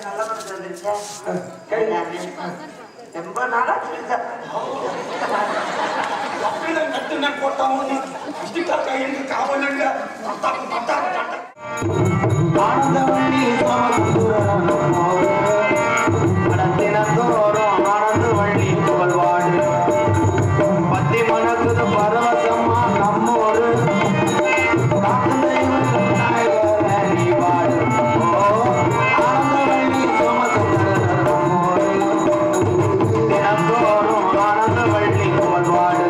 நல்ல மனசு வந்துருச்சேன் ரொம்ப நாளா கட்டுன போட்டவங்க காவலுங்க ஆனந்தவண்ணி தினந்தோறும் ஆனந்த வள்ளி புகழ்வாடு பத்தி மணக்குது பரவசமா நம்மோடு நீ வாடு ஆனந்தவள்ளி சோமசுந்தரமோடு தினந்தோறும் ஆனந்த வள்ளி புகழ்வாடு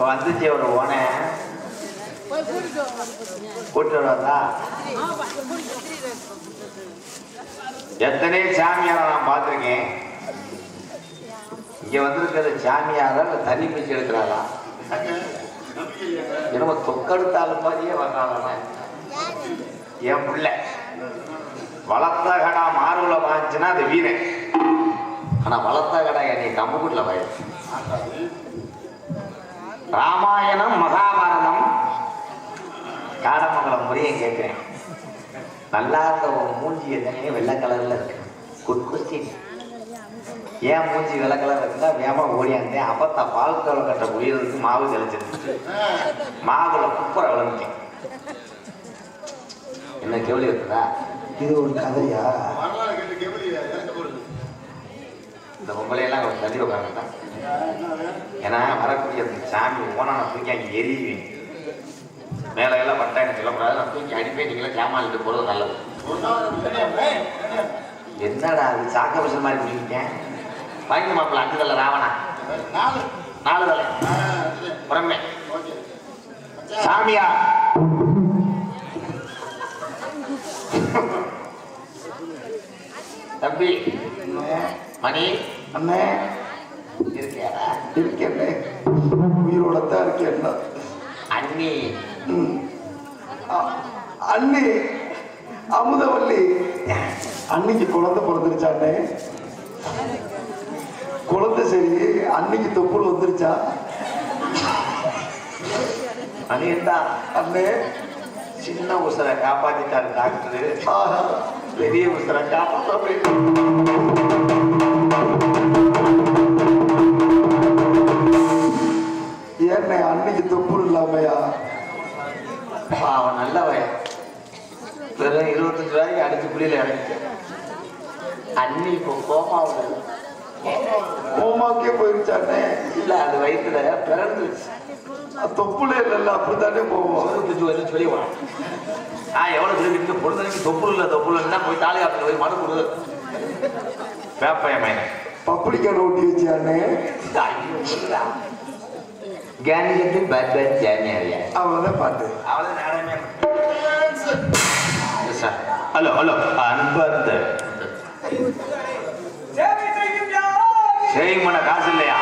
வந்துச்சு ஒரு ஓனை கூட்டு வந்தா எத்தனை சாமியார நான் பார்த்திருக்கேன். இங்க வந்திருக்கிற சாமியார தண்ணி பிடிச்சு எடுக்கிறாரா என்னமோ தொக்கெடுத்தாலும் மாதிரியே வர்றாங்க. என் பிள்ளை வளர்த்த கடா மாறுல வாங்கிச்சுன்னா அது வீரன். ஆனா வளர்த்த கடா என்னை கம்புக்குட்டில் வாயிடுச்சு. ராமாயணம் மகாபாரதம் காடமங்கலம் முறையும் கேட்கிறேன். நல்லா இருந்த ஒரு மூஞ்சி எத்தனையே வெள்ளை கலர்ல இருக்கு. Good question. ஏன் மூஞ்சி வெள்ளை கலர் இருக்குன்னா வேமா ஓடியாந்தேன். அப்பத்தா பால் தோலை கட்ட உயிருக்கு மாவு தெளிச்சிருந்துச்சு. மாவுல குப்புற விளந்துட்டேன். என்ன கேள்வி இருக்குதா? இது ஒரு கதையா? இந்த பொம்பளையெல்லாம் ஒரு தள்ளி உட்காந்துட்டா. ஏன்னா வரக்கூடிய சாமி ஓனா நான் தூக்கி அங்கே எரியுவேன். மேலே எல்லாம் பட்டா எனக்கு சொல்லக்கூடாது. நான் தூக்கி அடிப்பேன். நீங்களே ஜாமான்ட்டு போகிறது நல்லது. என்னடா அது சாக்க பசங்க மாதிரி பிடிக்கிட்டேன். வாங்கி மாப்பிள்ள 5 தலை ராவணா 4 தலை புறமே சாமியா தம்பி மணி அண்ணே இருக்கியாரா? இருக்கேன். உயிரோடத்தான் இருக்கேன். அண்ணி அண்ணி அமுதவல்லி அன்னைக்கு குழந்தை பிறந்துருச்சாண்ணே. குழந்தை சரி அன்னைக்கு தொப்புள் வந்துருச்சா? அண்ணா அண்ணே சின்ன உசரை காப்பாத்திட்டாரு டாக்டரு. பெரிய உசரை காப்பாற்ற ஏன்ன அன்னைக்கு தொப்புள் இல்லாமையா? அவன் நல்லவன். வெறும் 25 ரூபாய்க்கு அடிச்சு புள்ளியில இறங்கிச்சு. அன்னி இப்போ கோமாவுக்கே போயிருச்சானே. இல்ல அது வயிற்றுல பிறந்துச்சு. தொப்புளே இல்லைல்ல அப்படித்தானே போவோம். சொல்லிடுவான். எவ்வளவு சொல்லிட்டு பொழுதுக்கு தொப்புள் இல்லை தொப்புள் இல்லைன்னா போய் தாலி காப்பில் போய் மறு கொடுது வேப்பையமைய பப்பளிக்கான ஊட்டி வச்சானே. கேனிக்கு பேட் பேட் ஜானியா அவ்வளோதான் பாட்டு. அவ்வளோதான் நாடகமே. ஹலோ ஹலோ அன்பர்த்த செய்யும் பண்ண காசு இல்லையா?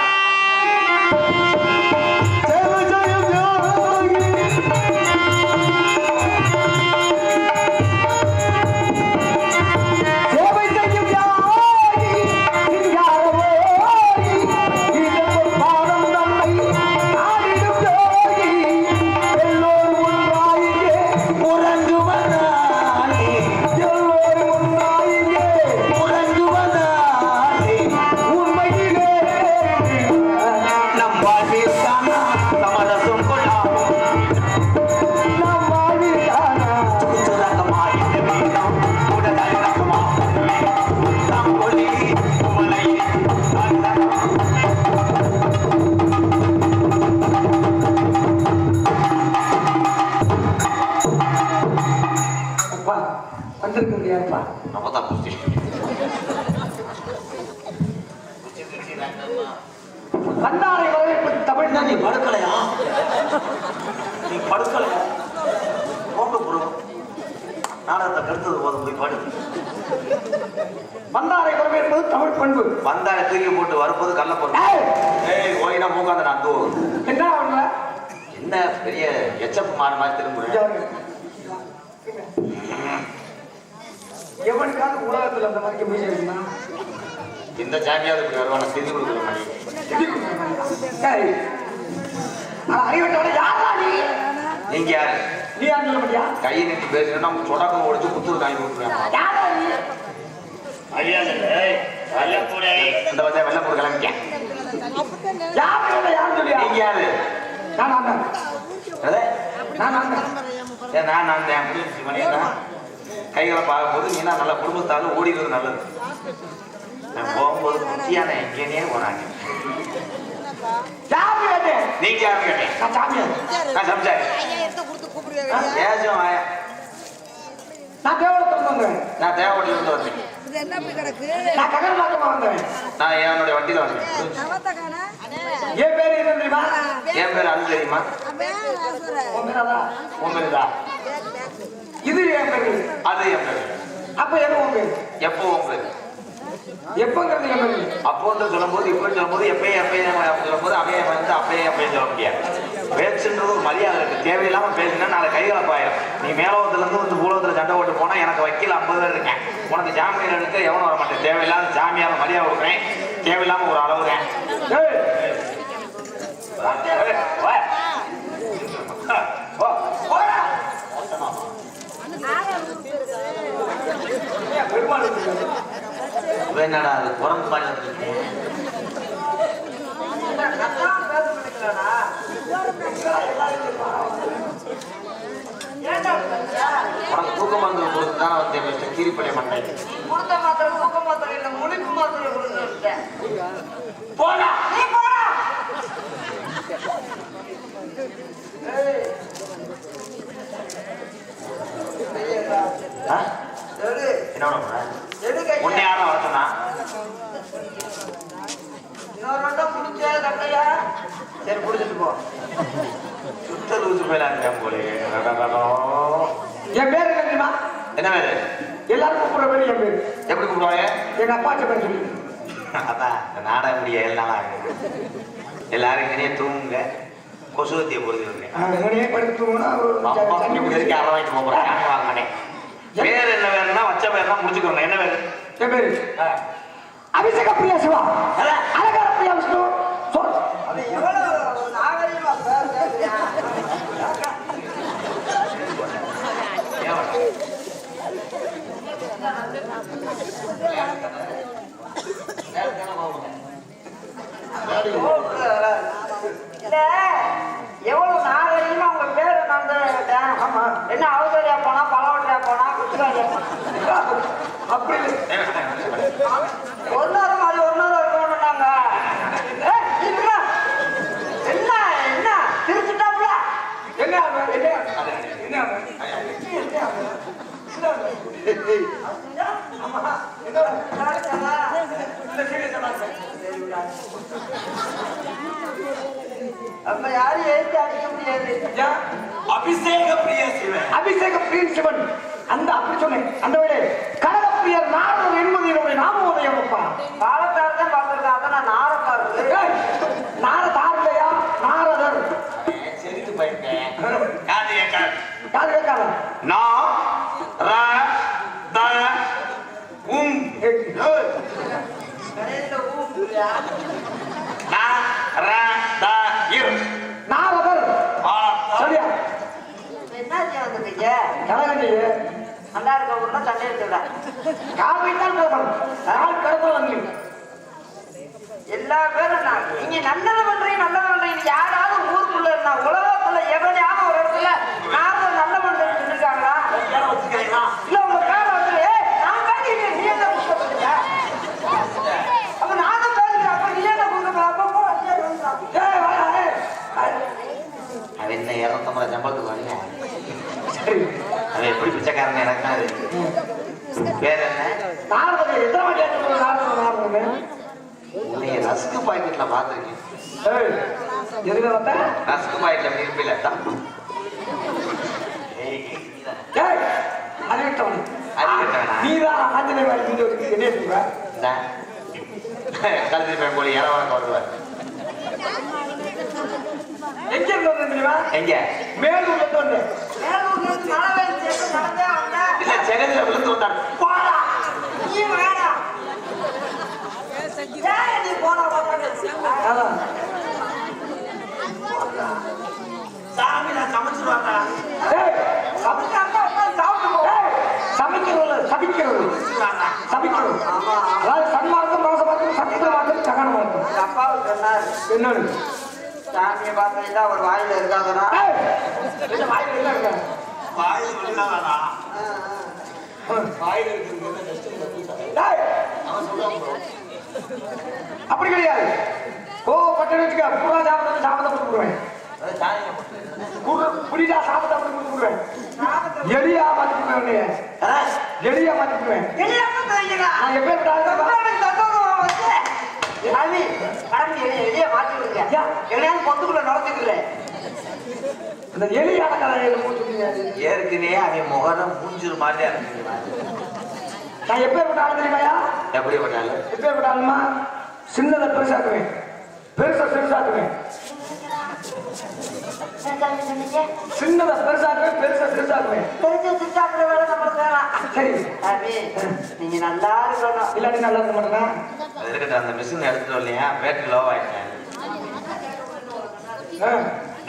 சமரசம் கொள்ளாமல் நாம் வாழ்விற்கான சுரங்கமா இந்த வீரம் உடல் ரகமா நாம் ஒளி உமலை அப்பா வந்திருக்க முடியாதுப்பா அப்பதான் புத்தி வந்தாரை வரவேற்பு தமிழ் தான். நீ படுக்கலையா? நீ படுக்கலையா? போங்க ப்ரோ, நாடகத்தை கெடுத்தது போதும், போய் படு. வந்தாரை வரவேற்பது தமிழ் பண்பு. வந்தாரை தூக்கி போட்டு வரும்போது கல்ல போட்டு ஓயினா மூக்காந்த நான் தூ என்ன ஆகல. என்ன பெரிய எச்சப்பு மாற மாதிரி திரும்ப எவனுக்காவது உலகத்தில் அந்த மாதிரி மீசை இருக்குன்னா இந்த சாமியாவது இப்படி வருவான செஞ்சு கொடுக்குற மாதிரி. நீங்க யாரு? நீ யாரு சொல்ல முடியா? கையை நிட்டு பேசுனா உங்க சொடக்கம் ஒடிச்சு குத்துரு காய் கொடுக்குறேன். இந்த வந்து வெள்ளப்பூர் கிளம்பிக்க. நீங்க யாரு? நான் கைகளை பார்க்கும்போது நீனா நல்ல குடும்பத்தாலும் ஓடிடுறது நல்லது. நான் போகும்போது குட்டியான எங்கேனே போனாங்க. நீங்க யாரு கேட்டேன்? நான் சமைச்சாரு நான் தேவடத்துல வந்தேன். நான் தேவடத்துல இருந்து வந்தேன். நான் ககர்மாக்கமா வந்தேன். நான் என்னுடைய வண்டியில வந்தேன். என் பேரு என்ன தெரியுமா? என் பேரு அது தெரியுமா? இது என் பேரு, அது என் பேரு. அப்ப என்ன உன் பேரு? எப்போ உன் பேரு? எப்பங்கிறது என் பேரு. அப்போன்னு சொல்லும்போது இப்ப சொல்லும்போது எப்பயும் சொல்லும்போது அவைய வந்து அப்பயும் சொல்ல முடியாது. பேச்சுன்றது ஒரு மரியாதை இருக்கு. தேவையில்லாம பேசுனா நாளை கைகளை பாயிரும். நீ மேலோகத்துல இருந்து வந்து பூலோகத்துல சண்டை போட்டு போனா எனக்கு வக்கீல் 50 பேர் இருக்கேன். உனக்கு ஜாமீன் எடுக்க எவனும் வர மாட்டேன். தேவையில்லாத ஜாமியான மரியாதை கொடுக்குறேன். தேவையில்லாம ஒரு அளவுறேன். என்னடா அது குரங்கு மாதிரி உனக்கு தூக்க மாத்திரை கொடுத்து தானே வந்து கீரிப்படைய மாட்டேன். கொடுத்த மாத்திரை தூக்க மாத்திரை இல்லை, முழிப்பு மாத்திரை கொடுத்துட்டேன். போடா நீ போடா. என்ன உன்னை யாரும் வர சொன்னா? இன்னொரு வட்டம் பிடிச்ச கட்டையா? சரி பிடிச்சிட்டு போ. சுத்த லூசு போயிடலாம் போல. என் பேரு தெரியுமா? என்ன பேரு? எல்லாரும் கூப்பிடுற பேரு என் பேரு. எப்படி கூப்பிடுவாங்க? எங்க அப்பாட்ட பேர் சொல்லி. அதான் நாடக முடிய எல்லாம் எல்லாரும் இங்கேயே தூங்குங்க. கொசுவத்தியை பொறுத்து அரை வாங்கிட்டு போறேன். வாங்க மாட்டேன். பேர் என்ன வேணும்னா வச்ச பேர் தான் முடிச்சுக்கணும். என்ன பேரு? என் பேரு அபிஷேக பிரியா சிவா, அலங்கார பிரியா விஷ்ணு. எவ்வளவு நாகரிகமா உங்க பேரு நான் என்ன அவசரியா போனா பழவட்டியா போனா குச்சிக்காரியா போனா அப்படி ஒரு நேரம் மாதிரி ஒரு நேரம் இருக்கணும்னாங்க. என்ன என்ன திருச்சிட்டாப்ல என்ன அப்ப யாரும் எழுத்து அடிக்க முடியாது. அபிஷேக பிரிய சிவன், அபிஷேக பிரிய சிவன். அந்த அப்படி சொன்னேன். அந்த விட கனகப்பிரியர் நாரதர் என்பது என்னுடைய நாமோதயம். அப்பா காலத்தார் தான் பார்த்திருக்கேன். அதான் நான் நார பார்த்து நாரதார் இல்லையா? நாரதர். சரித்து போயிருக்கேன். காது கேட்காத. நான் ர த உம் நாரதர். சரியா? என்ன வந்துருக்கீங்க? கலகண்டி நல்லா இருக்க ஊர்ல தண்ணி எடுத்துடா. காவிரிதான் கடத்தல் வந்து எல்லா பேரும் நீங்க நல்லதை பண்றீங்க. நல்ல மனுஷன் யாராவது ஊருக்குள்ள இருந்தா உலகத்துல எவனையாவது ஒரு இடத்துல நான் நல்ல மனுஷன் இருக்காங்களா இல்ல உங்க பேர வந்து நான் பேசிக்கிறேன் நீ என்ன கூப்பிடுறீங்க அப்ப நானும் பேசுறேன் அப்ப நீ என்ன கூப்பிடுற அப்ப அவன் என்ன 250 சம்பளத்துக்கு வரீங்க அவன் எப்படி பிச்சைக்காரன் எனக்கு தான் பேர் என்ன உன்னைய ரஸ்கு பாக்கெட்ல பாத்துருக்கேன் ரஸ்கு பாக்கெட்ல இருப்பில்ல கல்வி பையன் போல இறவரங்க வருவார் எங்க இருந்து தெரியுமா எங்க மேலூர்ல இருந்து வந்தேன் மேலூர்ல இருந்து நடந்து வந்தேன் இல்ல செகண்ட்ல விழுந்து வந்தார் போடா நீ வேணா நீ போனா சாமி நான் சமைச்சிருவாங்க என்னன்னு சாமியை பார்த்தா ஒரு வாயில இருக்காதனா அப்படி கிடையாது கோவப்பட்டு வச்சுக்க பூரா சாப்பிட்டு சாப்பிட கொடுத்துருவேன் புரியுதா சாப்பிட்டு அப்படி கொடுத்துருவேன் எளியா மாத்திக்குவேன் எளியா மாத்திக்குவேன் நான் எளிய மாத்தி விடுங்க எளியாவது பொத்துக்குள்ள நடந்துக்கிறேன் அந்த எளியான கதை ஏற்கனவே அவன் முகரம் மூஞ்சிரு மாதிரியா இருக்கு நான் எப்பேற்பட்ட ஆள் தெரியுமாயா எப்படிப்பட்டாலும் எப்பேற்பட்ட ஆளுமா சின்னதை பெருசாக்குவேன் பெருசா பெருசாக்குவேன் சின்னதை பெருசாக்குவேன் பெருசா பெருசாக்குவேன் சாப்பிட வேலை நம்மளுக்கு வேணாம் சரி நீங்க நல்லா இருக்கணும் இல்லாட்டி நல்லா இருக்க மாட்டேன்னா அது இருக்கட்டும் அந்த மிஷின் எடுத்துட்டு இல்லையா பேட்டரி லோ ஆயிட்டேன்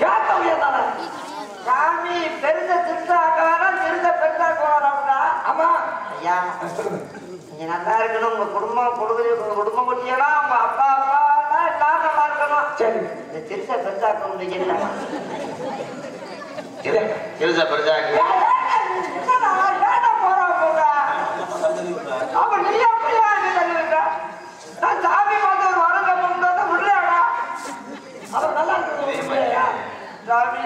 கேட்டாலே சாமி பெருச சிறுசாக்க வேணாம் சிறுச பெருசாக்க வேணாம்டா ஆமா ஐயா நீங்க நல்லா இருக்கணும் உங்க குடும்பம் குட்டியெல்லாம் உங்க அப்பா அம்மா எல்லாம் நல்லா இருக்கணும் சரி இந்த சிறுச பெருசாக்க முடியல பெருசா பெருசா அவன் நீ அப்படியா தள்ளிருக்கா நான் சாமி பார்த்து ஒரு வரங்க முன்னாடி விடுறாடா அவர் நல்லா இருக்கு சாமி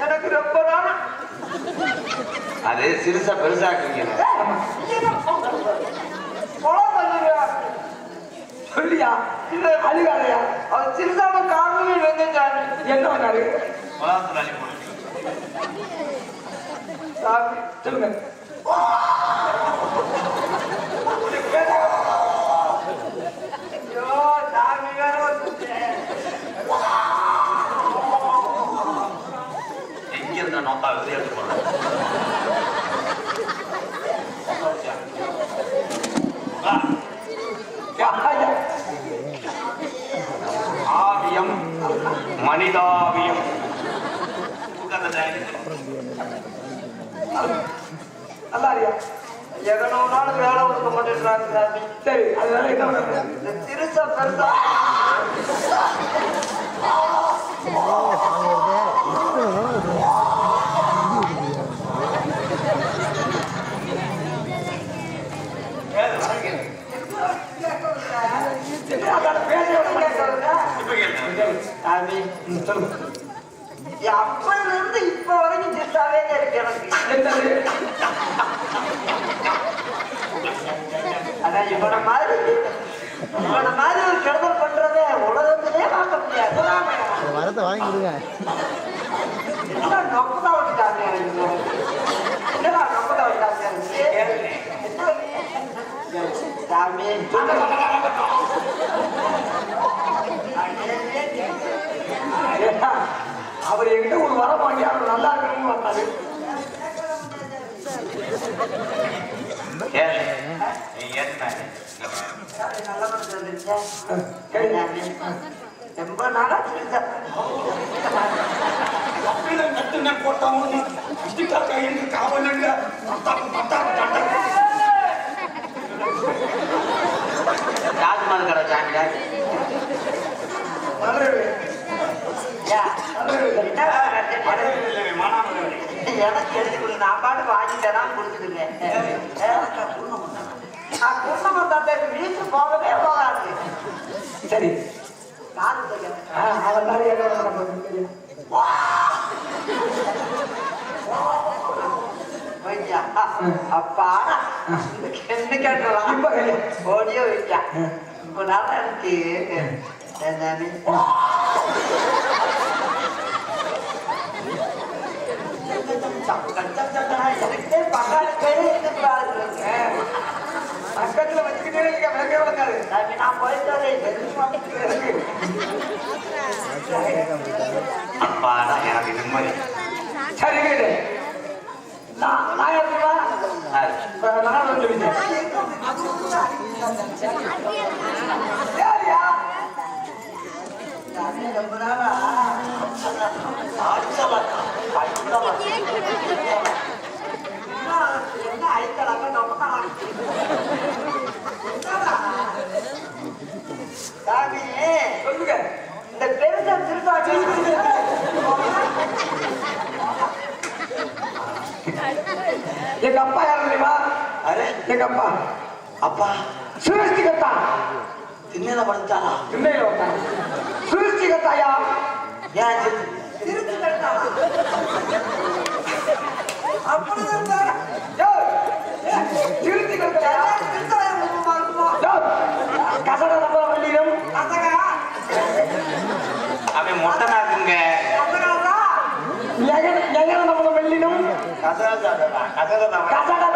எனக்கு ரொம்ப நாள் அது சிறுசா பெருசாக்குங்க சொல்லியா அழுகாதையா அவன் சிறுசாம காரணமே வெந்தாரு என்ன பண்ணாரு சாமி சொல்லுங்க ஐயோ சாமி வேற வந்துச்சு எங்க இருந்த நோக்கா வெளியே எடுத்து போறேன் ஆவியம் மனிதாவியம் நல்லா இருக்கியா எவனோ நாள் வேலை கொடுக்க மாட்டேன்றாங்க சாமி சரி அதனால என்ன பண்ண இந்த சிறுசா பெருசா சாமி அப்பல இருந்து இப்ப வரைக்கும் சிறுசாவே இருக்கு எனக்கு அதான் இவன மாதிரி ஒரு கெடுதல் பண்றதே உலகத்திலே பார்க்க முடியாது வரத்தை வாங்கி கொடுங்க நொப்பதான் விட்டுட்டாங்க என்னடா நொப்பதான் விட்டாங்க சாமி அவர் என்கிட்ட ஒரு வரம் வாங்கி அவர் நல்லா இருக்கணும்னு வந்தாரு நல்ல ரொம்ப நாளா ராஜ்மால் கடை சாமிடா எனக்கு எழுதி கொடு, நான் பாட்டு வாங்கி தராம கொடுத்துருக்கேன். குடும்பம் தாத்தா வீட்டு போகவே போகாது. சரி அவன் தானே அப்பா என்ன கேட்டலாம் இப்ப ஓடியோ வைக்கா இப்ப நல்லா இருக்கு. எனக்கே பக்கத்துல வச்சுக்கிட்டே விளக்கே விளக்காது. நான் போயிட்டு அப்பாடா எனக்கு நிம்மதி. சரி கேட்டு நான் எடுத்துவா நான் சொல்லிட்டேன். ரொம்ப நாளா என்ன ஐத்தலாங்க ரொம்ப நாளா சாமி சொல்லுங்க. இந்த பெருசா திருத்தாட்சி எங்க அப்பா யாரு தெரியுமா? எங்க அப்பா அப்பா சுருஷ்டிகத்தா திண்ணல படுத்தாளா? திண்ணையில உட்காரு. சுருஷ்டிகத்தாயா ஏன் திருச்சி கட்டாளா அப்படிதான் சுருஷ்டிகத்தாயா கசட நம்பர வள்ளியும் அவன் மொட்டை நாக்குங்க. எங்கன நம்பர வெள்ளினும் கசட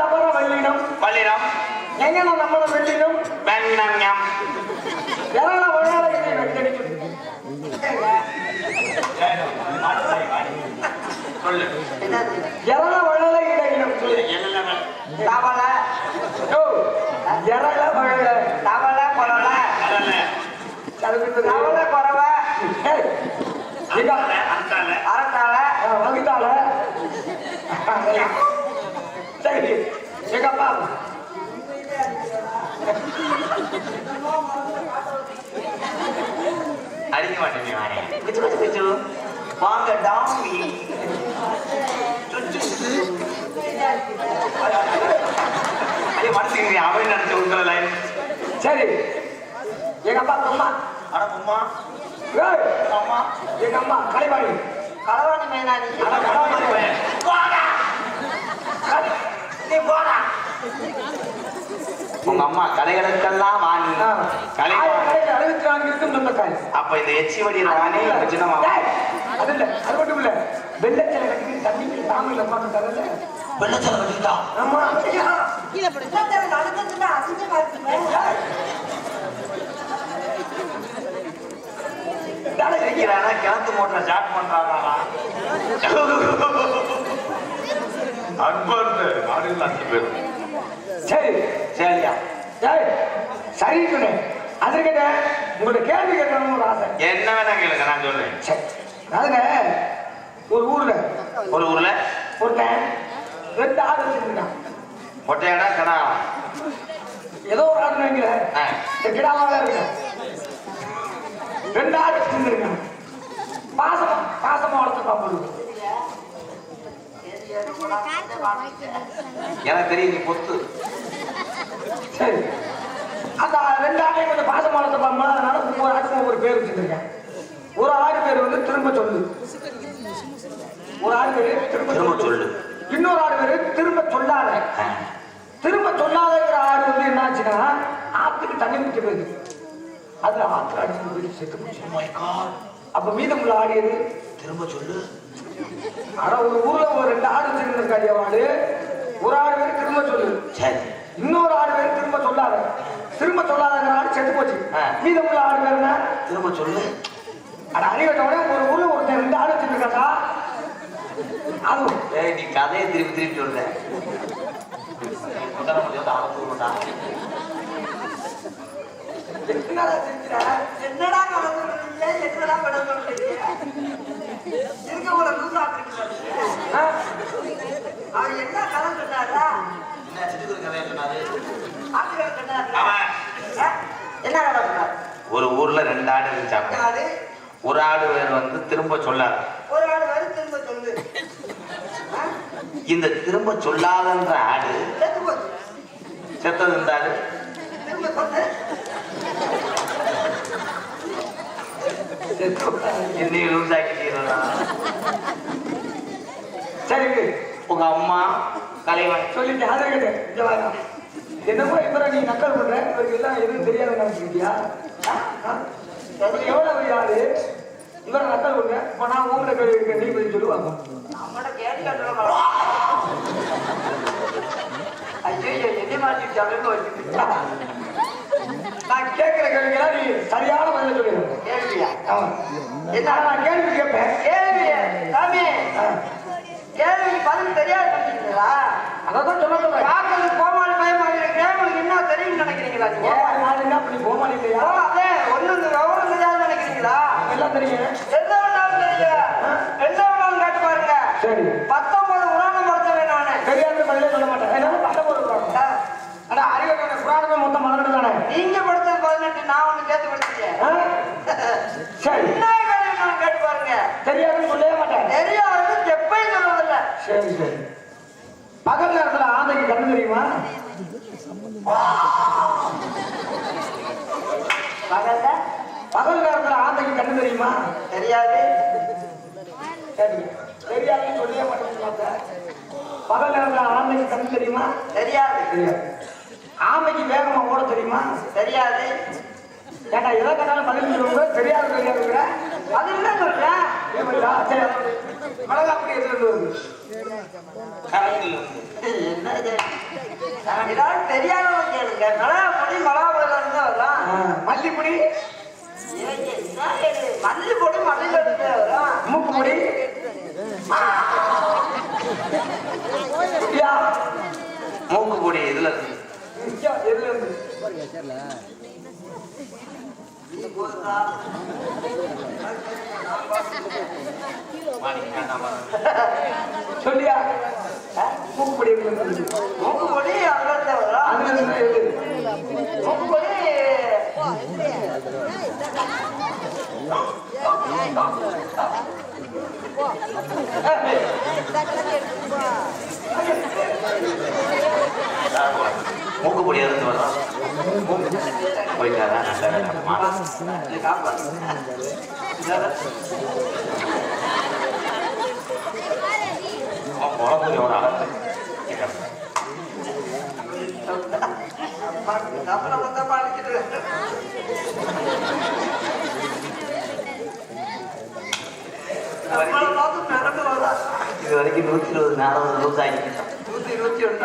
நம்பர வள்ளினும் பள்ளிடம் எங்கன நம்பர வெள்ளினும் பெண்ணம் எறல வளையல சொல்லு. எறல வளையல இடையிலும் தவள எறல வளையல தவள கொரவ தவள கொரவ அரட்டாள வகுத்தால சரி எங்க அப்பா அடிக்க மாட்டேன். பிச்சு பிச்சு பிச்சு வாங்க டாமி. அதே மனசுக்கு அவன் நினைச்ச உங்களை. சரி எங்க அப்பா அம்மா அட அம்மா அம்மா எங்க அம்மா கலைவாணி களவாணி மேனானி நீ போடா. உங்க அம்மா கலைகளுக்கெல்லாம் வாணி. கலை 64 இருக்கும் சொந்தக்காரி. அப்ப இந்த எச்சி வடியில வாணி சின்னமா அது இல்ல அது மட்டும் இல்ல வெள்ளச்சலை கட்டி தண்ணிக்கு தாமில உட்காந்துட்டாங்கல்ல. வெள்ளச்சலை கட்டிட்டா? ஆமா நடந்துச்சுன்னா அசிங்கமா இருக்குமே. இருக்கிறானா கிணத்து மோட்டரை ஸ்டார்ட் பண்றானா? அன்பு நாடுகள் 5 பேர். சரி சரியா? சரி சரி சொன்னேன். அதற்கிட்ட உங்களோட கேள்வி கேட்கணும்னு ஒரு ஆசை. என்ன வேணா கேளுங்க, நான் சொல்றேன். சரி அதுங்க ஒரு ஊர்ல ஒருத்தன் 2 ஆடு வச்சிருக்கான். மொட்டையாடா கடா? ஏதோ ஒரு ஆடு வைக்கல கிடாம இருக்கு. 2 ஆடு வச்சிருக்கான். பாசமா வளர்த்துப்பான் போடுது. எனக்கு தெரியும் நீ பொத்து. சரி அந்த 2 ஆடையும் கொஞ்சம் பாசமா வளர்த்துப்பாங்க. அதனால ஒவ்வொரு ஆட்டுக்கும் ஒவ்வொரு பேர் வச்சிருக்கேன். ஒரு ஆடு பேர் வந்து திரும்ப சொல்லு. ஒரு ஆடு பேரு திரும்ப சொல்லு. இன்னொரு ஆடு பேரு திரும்ப சொல்லாத. திரும்ப சொல்லாதங்கிற ஆடு வந்து என்ன ஆச்சுன்னா ஆத்துக்கு தண்ணி குடிக்க போயிருக்கு. அதுல ஆத்துல அடிச்சு போயிட்டு செத்து போச்சு. அப்ப மீதமுள்ள ஆடு எது? திரும்ப சொல்லு. ஆனா ஒரு ஊர்ல ஒரு 2 ஆடு வச்சிருக்காரு. ஆடு ஒரு ஆடு பேரு திரும்ப சொல்லு. சரி. இன்னொரு ஆடு பேரு திரும்ப சொல்லாத. திரும்ப சொல்லாதங்கிற ஆடு செத்து போச்சு. மீதமுள்ள ஆடு பேரு என்ன? திரும்ப சொல்லு. ஆனா அறிவட்டோட ஒரு ஊர்ல ஒருத்தர் 2 ஆடு வச்சிருக்காண்டா. அது நீ கதையை திருப்பி சொல்ற. என்னடா கலந்துருக்கீங்க? என்னடா படம் சொல்றீங்க? இருக்க உங்களை லூசாக்குறீங்க. அவர் என்ன கதை சொன்னாரா? ஆட்டுக்கடை சொன்னாரு. என்ன கதை சொன்னார்? ஒரு ஊர்ல 2 ஆடு இருந்துச்சாங்க. ஒரு ஆடு பேர் வந்து திரும்ப சொல்லாது. ஒரு ஆடு வேறு திரும்ப சொல்லு. இந்த திரும்ப சொல்லாதன்ற ஆடு செத்து போச்சு. செத்தது இந்த ஆடு திரும்ப சொல்லு. என்னையும் லூஸ் ஆக்கிட்டீங்களா? சரி உங்க அம்மா கலைவன் சொல்லிட்டு அதை என்னமோ இவரை நீ நக்கல் பண்ற, இவருக்கு எல்லாம் எதுவும் தெரியாதுன்னு நினைச்சிருக்கியா? எவ்வளவு யாரு இவரை நக்கல் பண்ற? இப்ப நான் உங்களை கேள்வி இருக்கேன், நீ பதில் சொல்லுவாங்க. நம்மட கேள்வி கேட்டோம். ஐயோ என்ன மாதிரி தமிழ் வச்சுக்கிட்டா நான் கேட்கிற கேள்விக்கெல்லாம் நீ சரியான பதில சொல்லிடுங்க. கேள்வியா? ஆமா. என்ன நான் கேள்வி கேட்பேன். கேள்வி சாமி, கேள்விக்கு பதில் தெரியாது நினைக்கிறீங்களா? அதான் சொல்ல சொல்றேன். பார்க்கறது கோமாளி பயமா இருக்கு, உங்களுக்கு என்ன தெரியும் நினைக்கிறீங்களா? நீங்க நான் என்ன அப்படி கோமாளி இல்லையா? அதே ஒண்ணு விவரம் தெரியாது நினைக்கிறீங்களா? எல்லாம் தெரியும். எந்த வேணாலும் தெரியும், எந்த வேணாலும் கேட்டு பாருங்க. சரி 19 புராணம் படிச்சவன் நானு. தெரியாத பதிலே சொல்ல மாட்டேன். என்ன 19 புராணம்? அட அறிவட்டான புராணமே மொத்தம் 18 தானே. நீங்க படிச்சது 18, நான் ஒண்ணு சேர்த்து படிச்சேன். சரி என்ன கேள்வி நான் கேட்டு பாருங்க. தெரியாதுன்னு சொல்லவே மாட்டேன். தெரியாது எப்பயும் சொல்றதில்ல. சரி சரி. பகல் நேரத்துல ஆந்தைக்கு கண்ணு தெரியுமா? பகல்ல பகல் நேரத்துல ஆந்தைக்கு கண்ணு தெரியுமா? தெரியாது. சரி தெரியாதுன்னு சொல்லவே மாட்டேன். பகல் நேரத்துல ஆந்தைக்கு கண்ணு தெரியுமா? தெரியாது. தெரியாது. ஆமைக்கு வேகமா ஓட தெரியுமா? தெரியாது. ஏண்டா எதை கேட்டாலும் பதில் சொல்லுங்க. தெரியாது தெரியாதுங்கிற அது என்ன சொல்றேன்? சரி மிளகா அப்படி எதுல வருது? என்ன இது? ஏதாவது தெரியாதவங்க கேளுங்க. மலாபொடி மலாபுரம் இருந்து வரும். மல்லிப்பொடி மல்லி பொடி மல்லியில இருந்து வரும். மூக்கு பொடி மூக்கு பொடி இதுல இருக்கு. எதுல இருந்து? சொல்லியா மூக்கு பொடி எதுல இருந்து? மூக்கு பொடி அதுல இருந்து வரும். அதுல இருந்து எது? மூக்கு பொடி மூக்கு பொடி இருந்து வரும். போயிட்டாரா? குழம்புரியோட அளவு இது வரைக்கும் 120 நேரம் லூஸ் ஆகிட்டு 121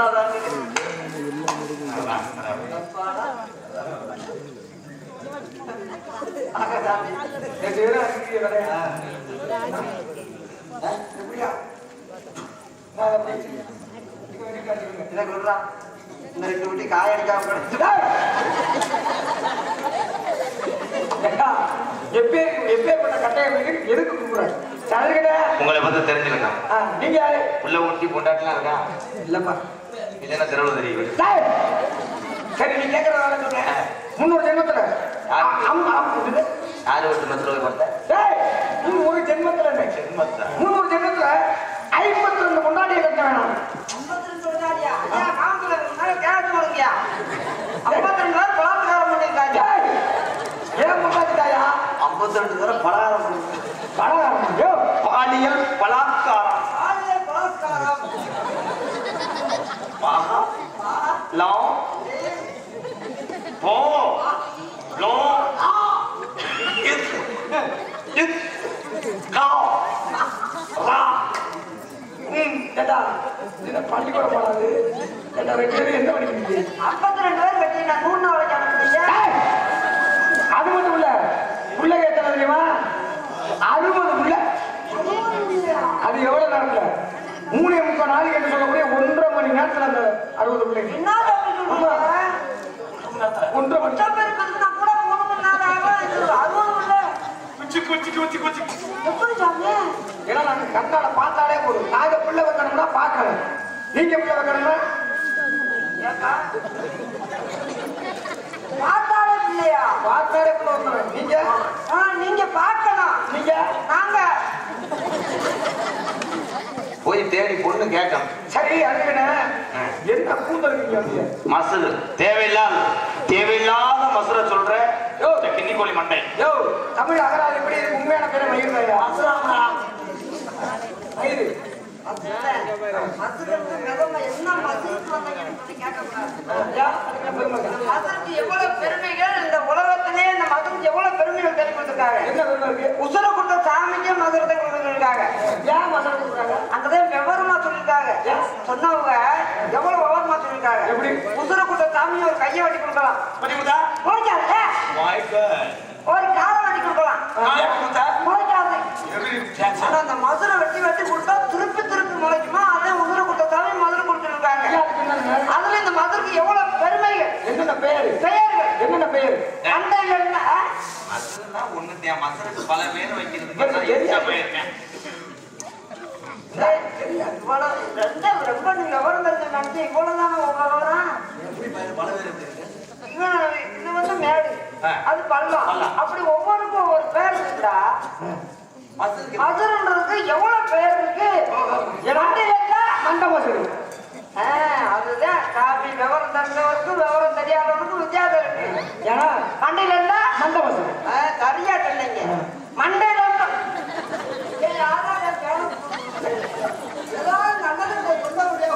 இந்த 2 விட்டு காய அடிக்காம எப்பேற்பட்ட கட்டாயம் எதுக்கு கூப்பிடுறாரு? உங்களை பத்தி தெரிஞ்சுக்கணும். நீங்க யாரு? உள்ள ஊட்டி கொண்டாட்டலாம் இருக்கா? இல்லப்பா இல்லைன்னா தெருவில் தெரியும். சரி நீ கேட்கறதால சொல்றேன். 300 ஜென்மத்துல யாரு ஒரு ஜென்மத்தில் பார்த்தேன்? ஒரு ஜென்மத்துல 300 ஜென்மத்துல 52 கொண்டாடிய கட்ட வேணாம். 52 கொண்டாடியா? காமத்துல கேட்டு கொடுங்கயா. 52 பேர் பலாத்காரம் பண்ணிருக்காங்க. ஏன் கொண்டாடிட்டாயா? 52 பேரை பலகாரம் பண்ணி பலகாரம் பாலியல் பலாத்காரம். பாலியல் பலாத்காரம். லோ போ லோ இத் கா ரா கேட்டா இந்த பள்ளிக்கூடம் போனாது கேட்டா 2 பேரும் எந்த படிக்கிறீங்க? 52 பேர் வெட்டி நான் 3 நாள் வரைக்கும் அனுப்பிட்டீங்க. அது மட்டும் இல்ல புள்ள கேட்டது தெரியுமா? 60 புள்ள. அது எவ்வளவு நேரத்துல 3.25 நாளைக்கு என்று சொல்லக்கூடிய 1.5 மணி நேரத்துல அந்த 60 பிள்ளைங்க. என்ன தம்பி சொல்றீங்க? 1.5 மணி நேரம். பேருக்கு நான் கூட 3 மணி நேரம் ஆகும். இது 60 இல்ல. எப்படி சாமி? ஏன்னா நாங்க கண்ணால பார்த்தாலே போதும். நாங்க பிள்ளை வைக்கணும்னா பார்க்கணும். நீங்க பிள்ளை வைக்கணும்னா ஏக்கா? பார்த்தாலே இல்லையா? பார்த்தாலே கூட வந்துடும். நீங்க நீங்க பார்க்கணும். நீங்க நாங்க போய் தேடி பொண்ணு கேட்கணும். சரி அதுக்குண்ணே என்ன கூந்தல் இருக்கீங்க? மசுறு தேவையில்லாத மசுரை சொல்ற கிண்ணிக்கோழி மண்டை. யோ தமிழ் அகராது எப்படி இருக்கு? உண்மையான பேரை மயிர் மசுராமரா மயிர் எவ்வளவு பெருமைகள் இந்த உலகத்திலே இந்த மதத்துக்கு எவ்வளவு பெருமைகள் தெரிவி கொடுத்திருக்காங்க. என்ன பெருமை இருக்கு? உசுர கொடுத்த சாமிக்கே மதுரத்தை கொடுத்துருக்காங்க. ஏன் மசுரம் கொடுக்குறாங்க? அங்கதான் விவரமா சொல்லிருக்காங்க. சொன்னவங்க எவ்வளவு விவரமா சொல்லிருக்காங்க. எப்படி? உசுர கொடுத்த சாமி ஒரு கையை வெட்டி கொடுக்கலாம், முளைக்காது. ஒரு காலை வெட்டி கொடுக்கலாம், முளைக்காது. ஆனா அந்த மதுரை வெட்டி வெட்டி கொடுத்தா திருப்பி திருப்பி முளைக்குமா? அதே உசுர கொடுத்த சாமி மதுரை கொடுத்துருக்காங்க. அதுல இந்த மதுரைக்கு எவ்வளவு பெருமைகள். என்னென்ன பெயர்கள்? என்னென்ன பெயர்? அண்டைகள் மசுருக்கு பல பேர் வைக்கிறது. ரொம்ப நீங்க விவரம் தெரிஞ்ச நினைச்சு இவ்வளவுதான விவரம். இது வந்து மேடு, அது பள்ளம். அப்படி ஒவ்வொருக்கும் ஒவ்வொரு பேர் இருக்குடா. மதுரைன்றதுக்கு எவ்வளவு பேர் இருக்கு. மண்ட மசுரு. அதுதான் காபி விவரம் தெரிஞ்சவருக்கும் விவரம் தெரியாதவருக்கும் வித்தியாசம் இருக்கு. ஏன்னா மண்டையில இருந்தா மண்ட மசுரு. சரியா சொன்னீங்க. மண்டையில ஏதாவது நல்லது சொல்ல முடியாது.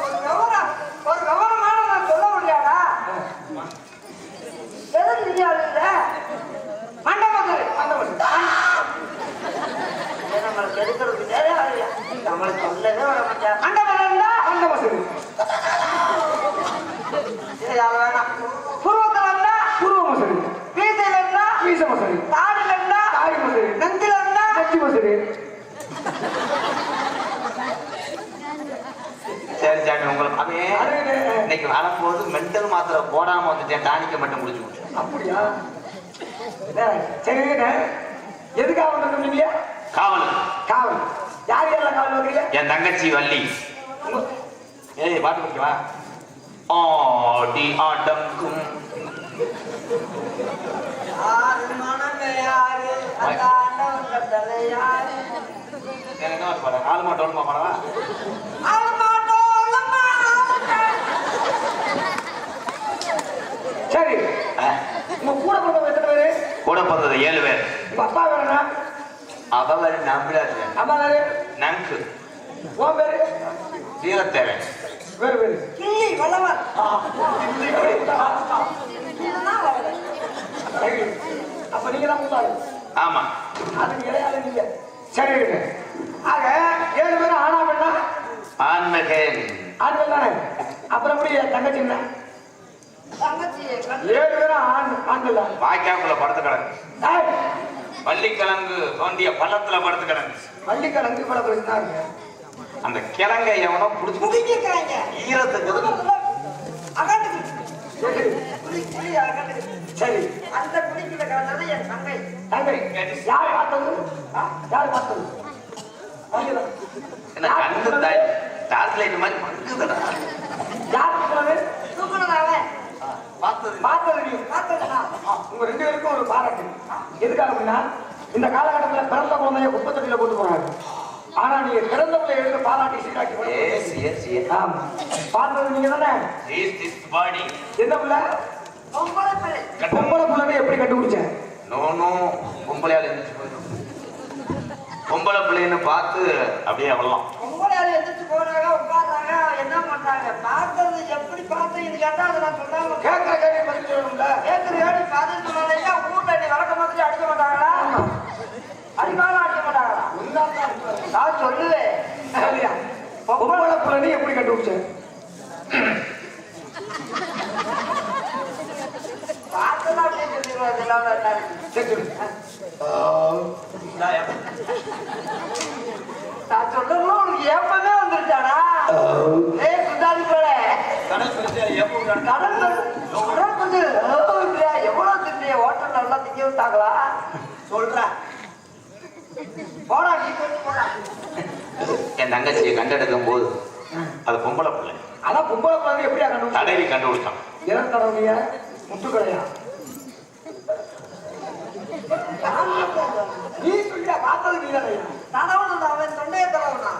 ஒரு விவரமான நான் சொல்ல முடியாதா? எதுக்கு நீங்க அழுகுற? மண்டை மதுரை நம்மளுக்கு எடுக்கிறது நம்மளுக்கு சொல்லவே வர மாட்டேன். மண்டை மதுரை மண்ட மசுரு. வேணாம். புருவத்துல இருந்தா பூர்வ மசுரு. வீசையில இருந்தா வீச மசுரு. தாடில இருந்தா தாடி மசுரு. நெஞ்சில இருந்தா நெச்சி மசுரு. சரி சாமி உங்களுக்கு இன்னைக்கு வரும்போது மென்டல் மாத்திரை போடாம வந்துட்டேன். டானிக்க மட்டும் முடிச்சு விட்டு. அப்படியா? சரி எதுக்காக வந்திருக்கீங்க? காவல். காவல். யார் யாரெல்லாம் காவல் வைக்கிறீங்க? என் தங்கச்சி வள்ளி. ஏய் பாட்டு படிக்கவா? ஆடி ஆட்டம்கும் என்ன பாட? ஆளு மாட்டோம் பாடவா? சரி உங்க கூட பிறந்தவங்க எத்தனை பேரு? கூட பிறந்தது 7 பேர். உங்க அப்பா வேறனா? அவ வேற நம்பிடாது. அம்மா வேறு? நங்கு உன் பேரு? வீரத்தேவை. வேறு பேரு? கிள்ளி வல்லவர். அப்ப நீங்க தான் மூத்தாரு. ஆமா அதுக்கு இடையால நீங்க. சரி ஆக 7 பேரும் ஆனா பெண்ணா? ஆண்மகன். ஆண்கள் தானே. அப்புறம் எப்படி தங்கச்சி என்ன? தங்கச்சி 7 பேரும் ஆண்கள் தான். வாய்க்காக்குள்ள படுத்து கிடக்கு. வள்ளிக்கிழங்கு தோண்டிய பள்ளத்துல படுத்து கிடக்கு. வள்ளிக்கிழங்கு பல பிரச்சனை இருக்கு. அந்த கிழங்க எவனோ புடிச்சு குடிக்கிறாங்க. ஈரத்துக்கு சரி அந்த குடிக்கிற கிடந்தது என் தங்கை. தங்கை யார் பார்த்தது? யார் பார்த்தது? என்ன கண்ணு தாய் டார்ச் லைட் மாதிரி பங்குதடா. யார் பார்த்தது? தூக்குனதாவ பார்த்தது நீ. பார்த்ததுனா உங்க 2 பேருக்கும் ஒரு பாராட்டு. எதுக்காக அப்படின்னா இந்த காலகட்டத்தில் பிறந்த குழந்தைய குப்பத்தொட்டியில போட்டு போறாங்க. ஆனா நீங்க பிறந்த பிள்ளை எடுத்து பாராட்டி சீராக்கி ஆமா பார்த்தது நீங்க தானே. என்ன பிள்ளை? பொம்பளை பிள்ளை. பொம்பளை பிள்ளைன்னு எப்படி கண்டுபிடிச்ச? நோ பொம்பளையால எழுந்துச்சு போயிடும். பொம்பளை பிள்ளைன்னு பார்த்து அப்படியே அவ்வளோலாம். பொம்பளையால எந்திரிச்சு போறாங்க, உட்கார்றாங்க, என்ன பண்றாங்க? பார்த்தது எப்படி பார்த்தேன் இது கேட்டா அதை நான் சொல்லாம கேட்கிற கேள்வி பதில் சொல்லணும்ல. கேட்கிற கேள்வி பதில் சொன்னாலையா ஊட்ட நீ வழக்க மாதிரி அடிக்க மாட்டாங்களா? அடிக்காலும் அடிக்க மாட்டாங்களா? நான் சொல்லுவேன். பொம்பளை பிள்ளைன்னு எப்படி கண்டுபிடிச்ச? பார்த்ததான் அப்படியே சொல்லிடுவாங்க எல்லாரும். நான் சொல்றது உனக்கு ஏப்பமே வந்துருச்சாடா? ஏய் சுதாரி போல கடல் எவ்வளவு திண்டிய ஹோட்டல் நல்லா திங்க விட்டாங்களா? சொல்ற போடா நீ கொஞ்சம் போடா. என் தங்கச்சியை கண்டெடுக்கும் போது அது பொம்பளை பிள்ளை. அதான் பொம்பளை பிள்ளை எப்படியா கண்டுபிடிச்ச? தடவி கண்டுபிடிச்சான். இறந்தவங்க முட்டுக்கடையா? நீ சொல்லியா பார்த்தது நீ தானே தடவுனா அவன் தொண்டையை தடவுனா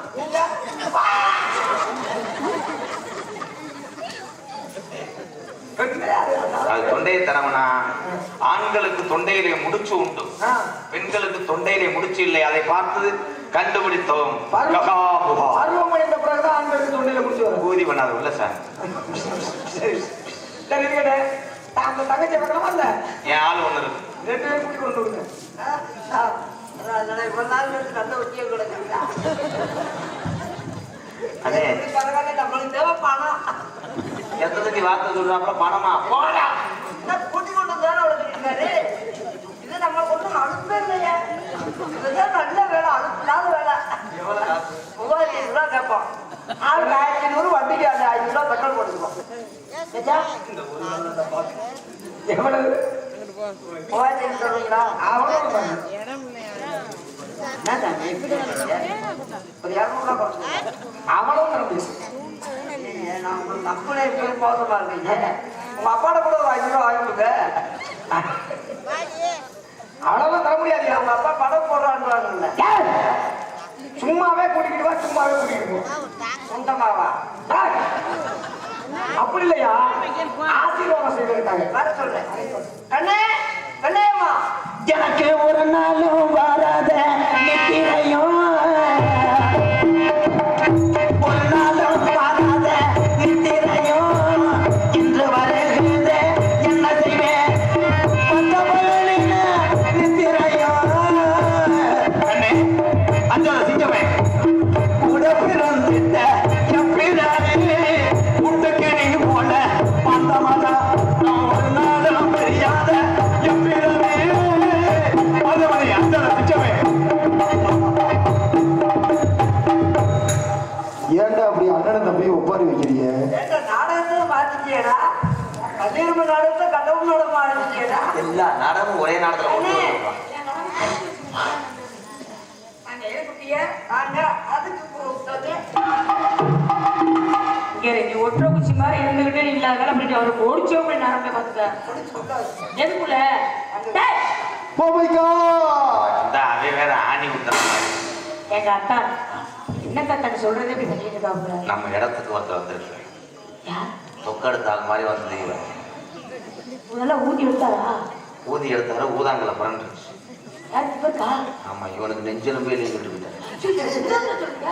அது தொண்டையை தரவனா ஆண்களுக்கு தொண்டையிலே முடிச்சு உண்டு, பெண்களுக்கு தொண்டையிலே முடிச்சு இல்லை. அதை பார்த்து கண்டுபிடித்தோம். பருவமடைந்த பிறகுதான் ஆண்களுக்கு தொண்டையில முடிச்சு வரும். ஊதி பண்ணாது உள்ள சார். சரி சரி இருக்கட்டே. அந்த தங்கச்சி பக்கமா இல்ல என் ஆள் ஒண்ணு இருக்கு. 2 பேரும் கூட்டி கொண்டு விடுங்க. இவ்வளவு நாள் கழிச்சு நல்ல ஒட்டியே கிடக்குறா. அதே பரவாயில்ல, நம்மளுக்கு தேவை பணம். எத்தனை வார்த்தை சொல்றாப்புல பணமா போடா கூட்டி கொண்டு தானே இருக்காரு. இது நம்ம ஒன்றும் அனுப்பவே இல்லையா? இதுதான் நல்ல வேலை, அனுப்பினாத வேலை. 3000 ரூபா கேட்போம். ஆளுக்கு 1500, வண்டிக்கு அந்த 500 ரூபா பெட்ரோல் போட்டுக்குவோம். எவ்வளவு 3000 சொல்றீங்களா? அவ்வளவு என்ன தாங்க இப்படி இருக்கீங்க? ஒரு 200 ரூபா குறைச்சுக்கோங்க. அவ்வளவு நம்பி நான் உங்களுக்கு நம்பளே இப்படி மோசமா இருக்கீங்க. உங்க அப்பாட கூட ஒரு 5 ரூபா வாங்கி கொடுங்க. அவ்வளவு தர முடியாது. உங்க அப்பா படம் போடுறான்னு சும்மாவே கூட்டிக்கிட்டு வா, சும்மாவே கூட்டிக்கிட்டு போ. சொந்தமாவா? அப்படி இல்லையா, ஆசீர்வாதம் செய்திருக்காங்க. வர சொல்றேன். கண்ணே கண்ணேம்மா, எனக்கு ஒரு நாளும் வராத நித்திரையும் ஒரு நாளும் வராத நித்திரையும் இன்று வருகிறது என்ன செய்வேன் நித்திரையும் அஞ்சா சிங்கமே கூட பிறந்திட்ட எப்பிடாது உண்டுக்கு நீ போல பந்தமதா நான் ஒரு நாளும் தெரியாத எப்பிடவே மதவனை அஞ்சா சிங்கமே. ஏன்டா அப்படி அண்ணன் தம்பி ஒப்பாரி வைக்கிறீங்க? ஏங்க நாடகத்தை மாத்திக்கியடா? கல்யாண நாடகத்தை கடவுள் நாடகம் மாத்திக்கியடா? எல்லா நாடகமும் ஒரே நாடகத்துல கொண்டு வருவான். நாங்க ஏன் குட்டிய? நாங்க அதுக்கு கூப்பிட்டது. நீ ஒற்றை குச்சி மாதிரி இருந்துகிட்டே இல்லாத அப்படி அவருக்கு ஓடிச்சோ அப்படி நரம்பை பார்த்துக்க எதுக்குள்ள Oh my God! இந்த அவ வேற ஆணி விட்டுற மாதிரி எங்க அத்தா என்ன தத்தான்னு சொல்றதே இப்படி பண்ணிட்டு இருக்காங்க. நம்ம இடத்துக்கு ஒருத்தர் வந்துருக்கு. தொக்கெடுத்தாங்க மாதிரி வந்து இதெல்லாம் ஊதி எடுத்தாரா? ஊதி எடுத்தார ஊதாங்கல பறந்துருச்சு. யார் இப்பக்கா? ஆமா, இவனுக்கு நெஞ்செலும்பே இல்லைன்னு விட்டுவிட்டேன்.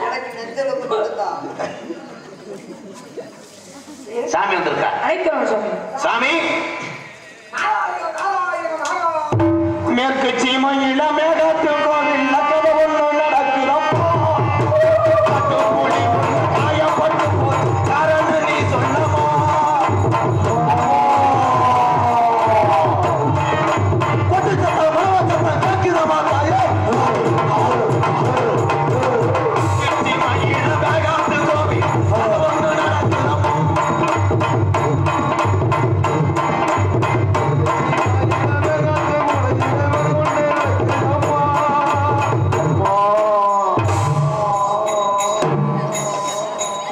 எனக்கு நெஞ்செலும்பு மட்டும்தான். சாமி வந்திருக்கா? அழைக்கிறோம் சாமி. சாமி மேற்கு சீமையில மேகத்து கோவில் ஒண்ணு நடக்கிறப்போ காயப்பட்டு போய் நீ சொல்லமோ கொட்டு சத்தம் சத்தம் கேட்கிறமா தாயே. சீமையில மேகத்து கோவில் ஒண்ணு நடக்கிறப்போ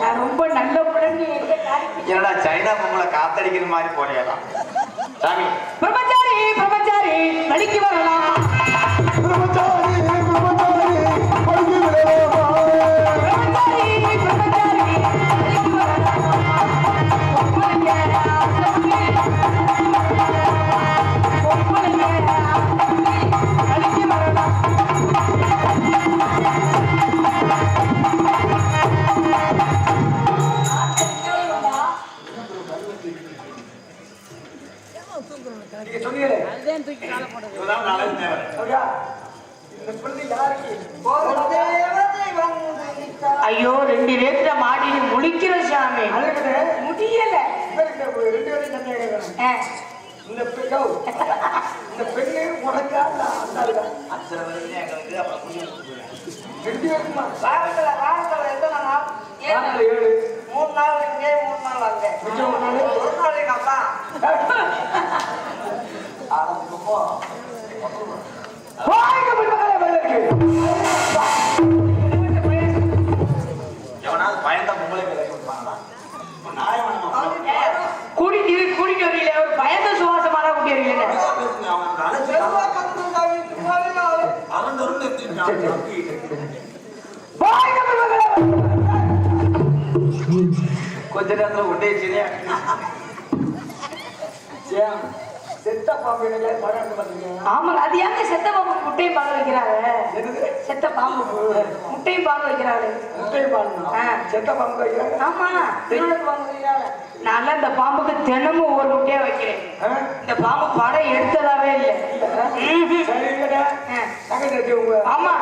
நான் ரொம்ப நல்ல பிள்ளைன்னு எங்க காரிக்கு. என்னடா சைனா பொங்கலை காத்தடிக்கிற மாதிரி போறியலாம். சாமி பிரம்மச்சாரி பிரம்மச்சாரி வழிக்கு வரலாம். பிரம்மச்சாரி பிரம்மச்சாரி வழிக்கு வரலாம். நீங்க சொன்னீங்களே இதுதான் நாளைக்கு தேவை. சரியா? இந்த பிள்ளை யாருக்கு? ஒரு தேவதை வந்து நிற்கிறாள். ஐயோ 2 ரேத்துல மாடியில் முழிக்கிற சாமி. அழகுது. முடியல. இவருக்கு 2 பேரும் சண்டை கிடையாது. இந்த பெண்ணோ இந்த பெண்ணு உனக்கா அந்த ஆளுக்கா? அச்சரை வரைக்கும் எங்களுக்கு அப்புறம் புரியும். 2 பேருக்குமா? வாரத்துல எத்தனை நாள்? 7 3 நாள் இங்கே, 3 நாள் அங்கே. மிச்சம் ஒரு நாள். ஒரு நாள் எங்க அப்பா. வாங்க பிள்ளைகளே வெள்ளக்கு. எவனாவது பயந்த பொங்கலை விலக்கி விட்டுப்பாங்களா? கூட்டிட்டு வரீங்களே ஒரு பயந்த சுவாசமான கூட்டி வரீங்களே. மெதுவா கத்துறாங்க, சும்மா கொஞ்ச நேரத்துல ஒட்டேச்சினே ஏன் செத்த பாம்பு என்ன படம் எடுத்து பாத்தீங்க? ஆமாங்க, அது ஏங்க செத்த பாம்பு முட்டையும் பால் வைக்கிறாங்க? என்னது? செத்த பாம்பு முட்டையும் பால் வைக்கிறாங்க. முட்டை பாலுங்களா? ஆ. செத்த பாம்பு வைக்கிறாங்க. ஆமா, திருவிழா பாம்பு வைக்கிறாங்க. நான் இந்த பாம்புக்கு தினமும் ஒரு முட்டையா வைக்கிறேன். இந்த பாம்பு படம் எடுத்ததாவே இல்லை. சரி இல்லடா. தங்கச்சி உங்க ஆமா,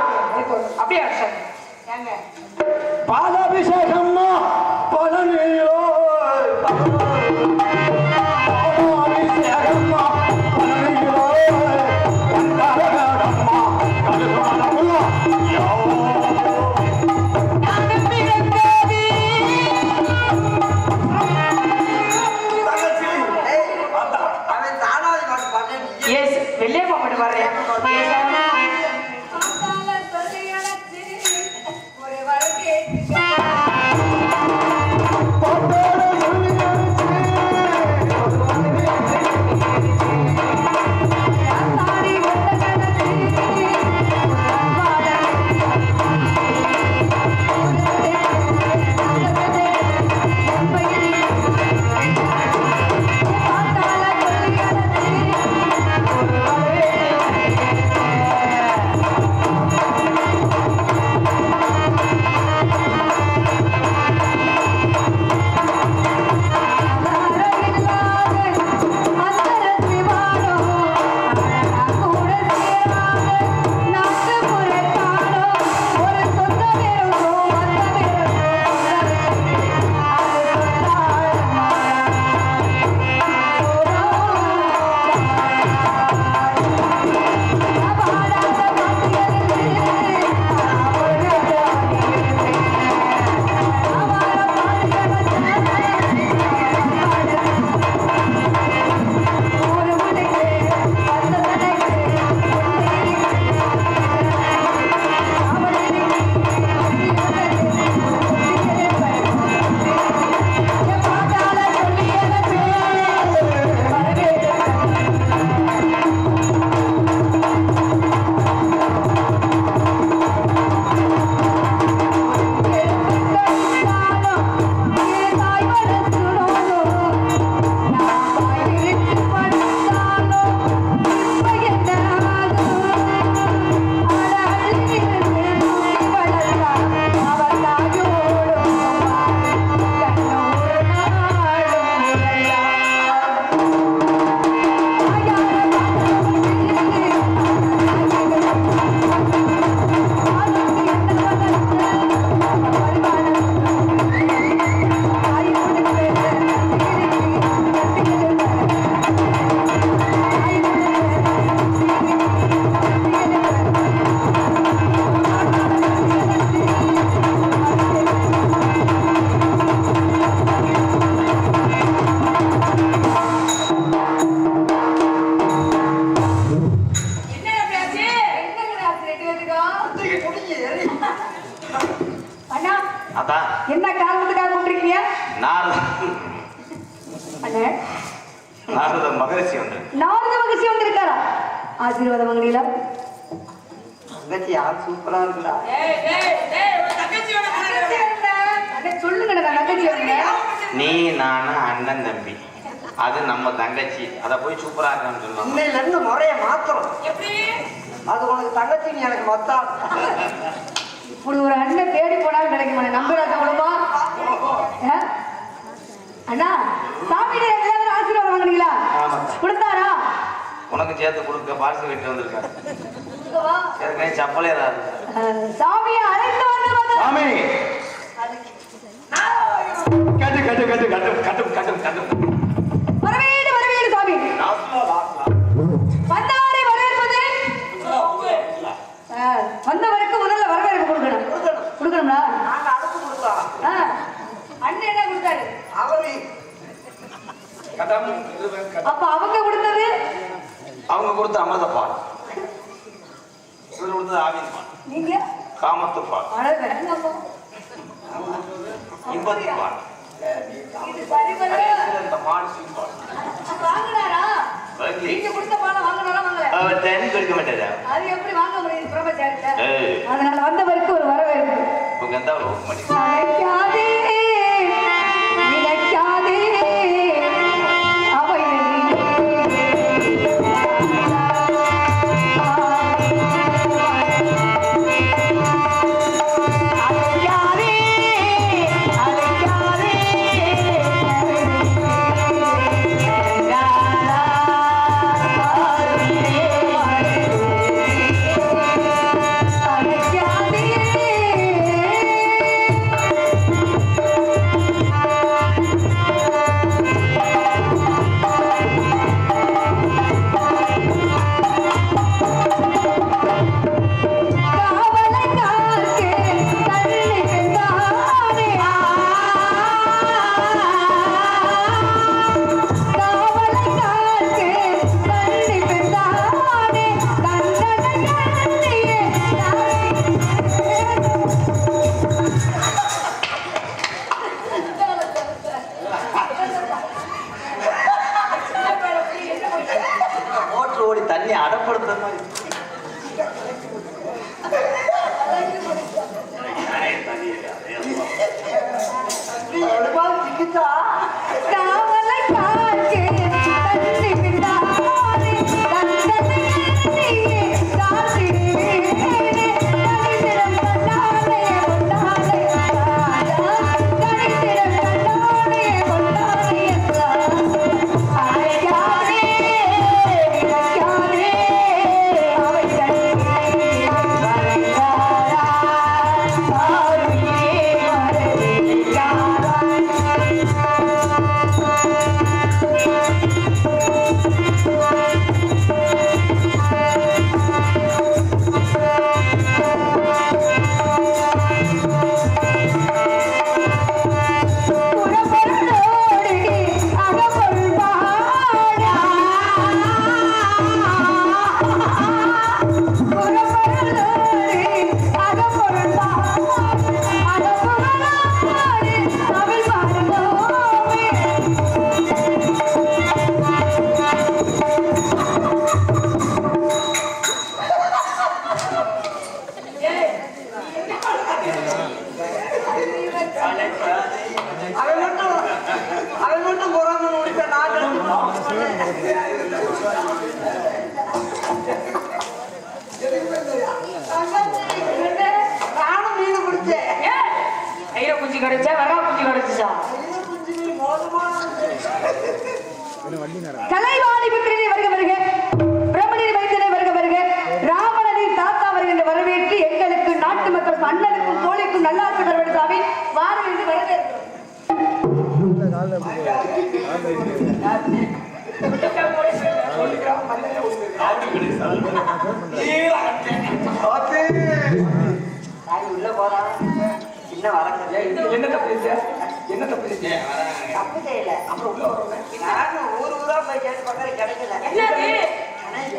அப்படியே சார். ஏங்க பாலாபிஷேகம்மா பழனியோ பாலாபிஷேகம்மா பழனியோ கண்டரகடம்மா கடுமலமுலோ யோ அவன் தானாவது பாட்டு பாடுறேன். எஸ், வெளியே போட்டு வர்றேன். அண்ணா, அதான் என்ன காரணத்துக்காக கூப்பிட்டுருக்கீங்க? அண்ணே, நாரத மகரிஷி வந்து நாரத மகிழ்ச்சி வந்திருக்காரா? ஆசீர்வாதம் வாங்கினீங்களா? தங்கச்சி யார் சூப்பரா இருக்குடா. அண்ணே, சொல்லுங்க, நான் தங்கச்சி வந்தேன். நீ நானு அண்ணன் தம்பி, அது நம்ம தங்கச்சி. அதை போய் சூப்பரா இருக்கான்னு சொன்னோம். இன்னையில இருந்து முறைய மாத்திரம். அது உனக்கு தங்கச்சி, நீ எனக்கு மத்தான். இப்படி ஒரு அண்ணன் தேடி போனாலும் கிடைக்குமா? நம்புறாத மூலமா அண்ணா, சாமி எல்லாரும் ஆசீர்வாதம் வாங்கினீங்களா? கொடுத்தாரா? உனக்கு சேர்த்து கொடுக்க பார்சல் கட்டி வந்திருக்காரு. ஏற்கனவே சப்பலே ஏதாவது சாமியை அழைத்து வந்து சாமி கட்டு கட்டு கட்டு கட்டு கட்டு கட்டு கட்டு வரவேடு வரவேடு சாமி. வந்தவரை வரவேற்பது வந்தவருக்கு முதல்ல வரவேற்பு கொடுக்கணும்னா நாங்க அடுப்பு கொடுத்தோம். அண்ணன் என்ன கொடுத்தாரு? அவரு அப்ப அவங்க கொடுத்தது? அவங்க கொடுத்த அமிர்தப்பால், இவர் கொடுத்தது ஆவின் பால், நீங்க காமத்துப்பால், இன்பத்துப்பால், இது சரி வரல. இந்த பால் சீப்பால். வாங்கினாரா? வாங்கி. நீங்க கொடுத்த பாலை வாங்கினாரா? வாங்கல. அவர் தண்ணி குடிக்க மாட்டாரா? அது எப்படி வாங்க முடியுது பிரபச்சாரத்தை? ஏய். அதனால வந்தவருக்கு ஒரு வரவேற்பு. உங்க எந்த ஒரு மாட்டேன் அழைக்காதே, நிக்குதா காவலை காற்று தள்ளி விடாதே தந்தனை நீயே காத்திடுவேனே கனிதிரம் கண்ணாலே கொண்டாலே கனிதிரம் கண்ணாலே கொண்டாலே அழைக்காதே நினைக்காதே அவை கண்ணே மறைந்தாரா ஆருயிரே மறைந்தாரா புறப்பொருளோடு அகப்பொருள் பாடா புறப்பொருளோடு அகப்பொருள் பாடா அகப்புகழோடு தமிழ் பாடுவோமே அவன் மட்டும் பொறாம முடிச்ச நானும் மீன் பிடிச்சேன் ஐயோ குஞ்சு கிடைச்சா வரா குஞ்சு கிடைச்சா கலைவாணி புத்திரனை வருக வருக பிரம்மணி வைத்தியனை வருக வருக ராவணனின் தாத்தா வருகின்ற வரவேற்று எங்களுக்கு நாட்டு மக்களுக்கும் அண்ணனுக்கும் தோழிக்கும் நல்லா இருக்கிற சாமி வார என்று வரவேற்கிறோம் உள்ள போறா சின்ன வரங்க என்ன தப்பு செஞ்ச? என்ன தப்பு செஞ்ச? தப்பு செய்யல அப்புறம் உள்ள வரணும். நானும் ஊர் ஊரா போய் கேட்டு பார்க்கறது கிடைக்கல என்னது கணேஷ்